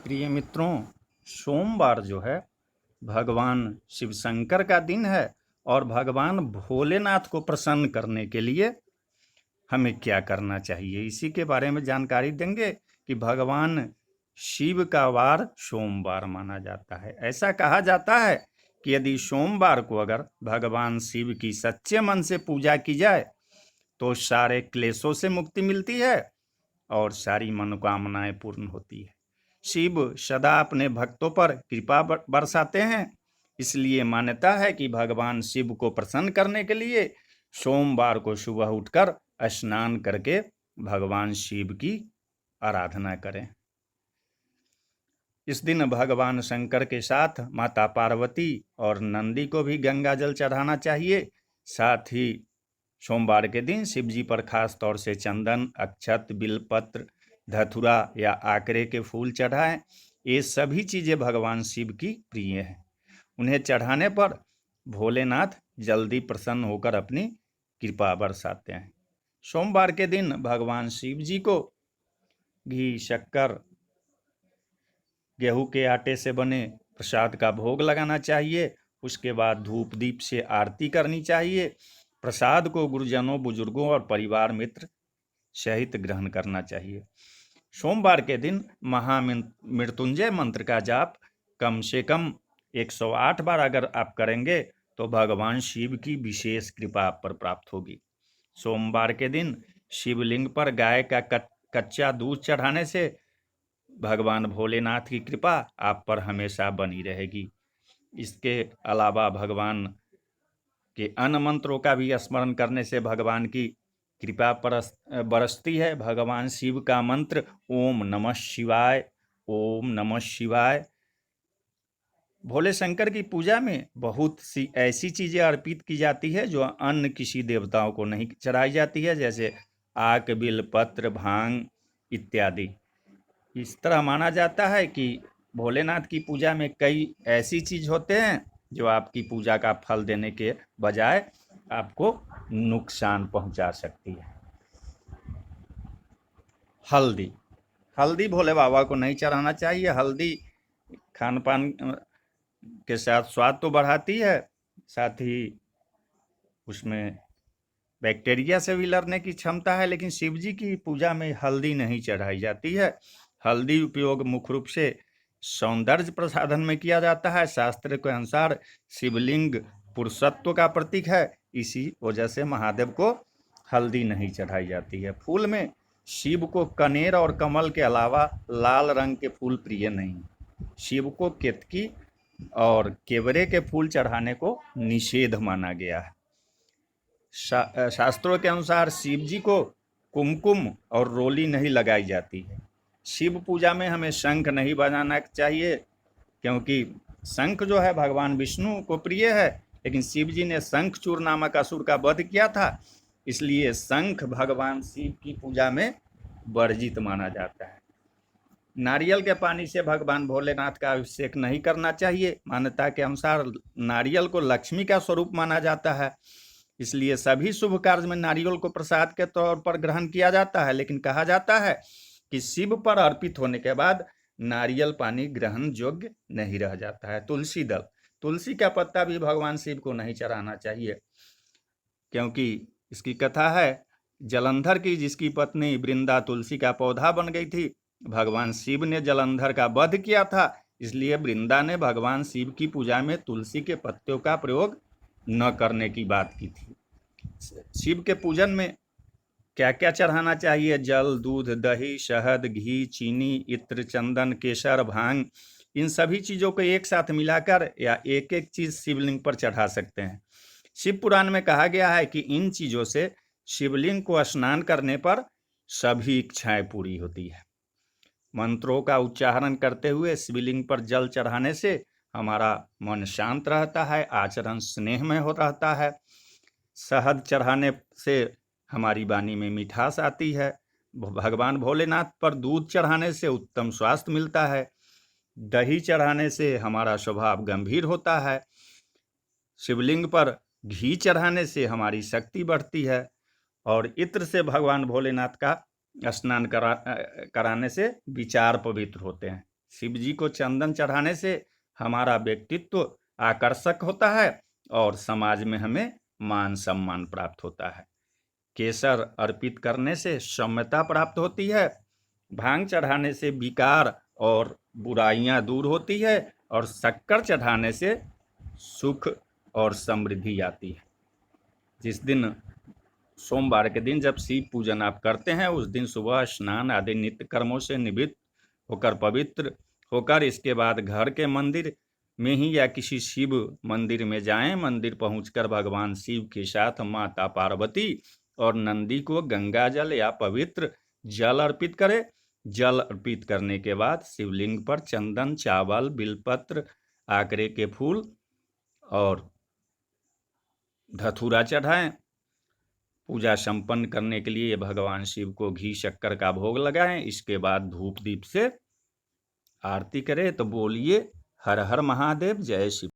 प्रिय मित्रों, सोमवार जो है भगवान शिव शंकर का दिन है और भगवान भोलेनाथ को प्रसन्न करने के लिए हमें क्या करना चाहिए, इसी के बारे में जानकारी देंगे कि भगवान शिव का वार सोमवार माना जाता है। ऐसा कहा जाता है कि यदि सोमवार को अगर भगवान शिव की सच्चे मन से पूजा की जाए तो सारे क्लेशों से मुक्ति मिलती है और सारी मनोकामनाएं पूर्ण होती है। शिव सदा अपने भक्तों पर कृपा बरसाते हैं, इसलिए मान्यता है कि भगवान शिव को प्रसन्न करने के लिए सोमवार को सुबह उठकर स्नान करके भगवान शिव की आराधना करें। इस दिन भगवान शंकर के साथ माता पार्वती और नंदी को भी गंगा जल चढ़ाना चाहिए। साथ ही सोमवार के दिन शिव जी पर खास तौर से चंदन, अक्षत, बिलपत्र, धतूरा या आकरे के फूल चढ़ाएं। ये सभी चीजें भगवान शिव की प्रिय हैं। उन्हें चढ़ाने पर भोलेनाथ जल्दी प्रसन्न होकर अपनी कृपा बरसाते हैं। सोमवार के दिन भगवान शिव जी को घी, शक्कर, गेहूं के आटे से बने प्रसाद का भोग लगाना चाहिए। उसके बाद धूप दीप से आरती करनी चाहिए। प्रसाद को गुरुजनों, बुजुर्गों और परिवार मित्र सहित ग्रहण करना चाहिए। सोमवार के दिन महामृत्युंजय मंत्र का जाप कम से कम 108 बार अगर आप करेंगे तो भगवान शिव की विशेष कृपा आप पर प्राप्त होगी। सोमवार के दिन शिवलिंग पर गाय का कच्चा दूध चढ़ाने से भगवान भोलेनाथ की कृपा आप पर हमेशा बनी रहेगी। इसके अलावा भगवान के अन्य मंत्रों का भी स्मरण करने से भगवान की कृपा बरसती है। भगवान शिव का मंत्र ओम नमः शिवाय, ओम नमः शिवाय। भोले शंकर की पूजा में बहुत सी ऐसी चीजें अर्पित की जाती है जो अन्य किसी देवताओं को नहीं चढ़ाई जाती है, जैसे आक, बिल पत्र, भांग इत्यादि। इस तरह माना जाता है कि भोलेनाथ की पूजा में कई ऐसी चीज होते हैं जो आपकी पूजा का फल देने के बजाय आपको नुकसान पहुंचा सकती है। हल्दी हल्दी भोले बाबा को नहीं चढ़ाना चाहिए। हल्दी खान पान के साथ स्वाद तो बढ़ाती है, साथ ही उसमें बैक्टीरिया से भी लड़ने की क्षमता है, लेकिन शिव जी की पूजा में हल्दी नहीं चढ़ाई जाती है। हल्दी उपयोग मुख्य रूप से सौंदर्य प्रसाधन में किया जाता है। शास्त्र के अनुसार शिवलिंग पुरुषत्व का प्रतीक है, इसी वजह से महादेव को हल्दी नहीं चढ़ाई जाती है। फूल में शिव को कनेर और कमल के अलावा लाल रंग के फूल प्रिय नहीं। शिव को केतकी और केवरे के फूल चढ़ाने को निषेध माना गया है। शास्त्रों के अनुसार शिव जी को कुमकुम और रोली नहीं लगाई जाती है। शिव पूजा में हमें शंख नहीं बजाना चाहिए, क्योंकि शंख जो है भगवान विष्णु को प्रिय है, लेकिन शिव जी ने शंखचूर नामक असुर का वध किया था, इसलिए शंख भगवान शिव की पूजा में वर्जित माना जाता है। नारियल के पानी से भगवान भोलेनाथ का अभिषेक नहीं करना चाहिए। मान्यता के अनुसार नारियल को लक्ष्मी का स्वरूप माना जाता है, इसलिए सभी शुभ कार्य में नारियल को प्रसाद के तौर पर ग्रहण किया जाता है, लेकिन कहा जाता है कि शिव पर अर्पित होने के बाद नारियल पानी ग्रहण योग्य नहीं रह जाता है। तुलसी का पत्ता भी भगवान शिव को नहीं चढ़ाना चाहिए, क्योंकि इसकी कथा है जलंधर की, जिसकी पत्नी वृंदा तुलसी का पौधा बन गई थी। भगवान शिव ने जलंधर का वध किया था, इसलिए वृंदा ने भगवान शिव की पूजा में तुलसी के पत्तों का प्रयोग न करने की बात की थी। शिव के पूजन में क्या क्या चढ़ाना चाहिए? जल, दूध, दही, शहद, घी, चीनी, इत्र, चंदन, केसर, भांग, इन सभी चीजों को एक साथ मिलाकर या एक एक चीज शिवलिंग पर चढ़ा सकते हैं। शिव पुराण में कहा गया है कि इन चीजों से शिवलिंग को स्नान करने पर सभी इच्छाएं पूरी होती है। मंत्रों का उच्चारण करते हुए शिवलिंग पर जल चढ़ाने से हमारा मन शांत रहता है, आचरण स्नेहमय हो रहता है। शहद चढ़ाने से हमारी वाणी में मिठास आती है। भगवान भोलेनाथ पर दूध चढ़ाने से उत्तम स्वास्थ्य मिलता है। दही चढ़ाने से हमारा स्वभाव गंभीर होता है। शिवलिंग पर घी चढ़ाने से हमारी शक्ति बढ़ती है और इत्र से भगवान भोलेनाथ का स्नान कराने से विचार पवित्र होते हैं। शिव जी को चंदन चढ़ाने से हमारा व्यक्तित्व आकर्षक होता है और समाज में हमें मान सम्मान प्राप्त होता है। केसर अर्पित करने से सौम्यता प्राप्त होती है। भांग चढ़ाने से विकार और बुराइयां दूर होती है और शक्कर चढ़ाने से सुख और समृद्धि आती है। जिस दिन सोमवार के दिन जब शिव पूजन आप करते हैं, उस दिन सुबह स्नान आदि नित्य कर्मों से निवृत्त होकर पवित्र होकर इसके बाद घर के मंदिर में ही या किसी शिव मंदिर में जाएं। मंदिर पहुंचकर भगवान शिव के साथ माता पार्वती और नंदी को गंगा जल या पवित्र जल अर्पित करें। जल अर्पित करने के बाद शिवलिंग पर चंदन, चावल, बिलपत्र, आकरे के फूल और धतूरा चढ़ाएं। पूजा संपन्न करने के लिए भगवान शिव को घी शक्कर का भोग लगाएं। इसके बाद धूप दीप से आरती करें। तो बोलिए हर हर महादेव, जय शिव।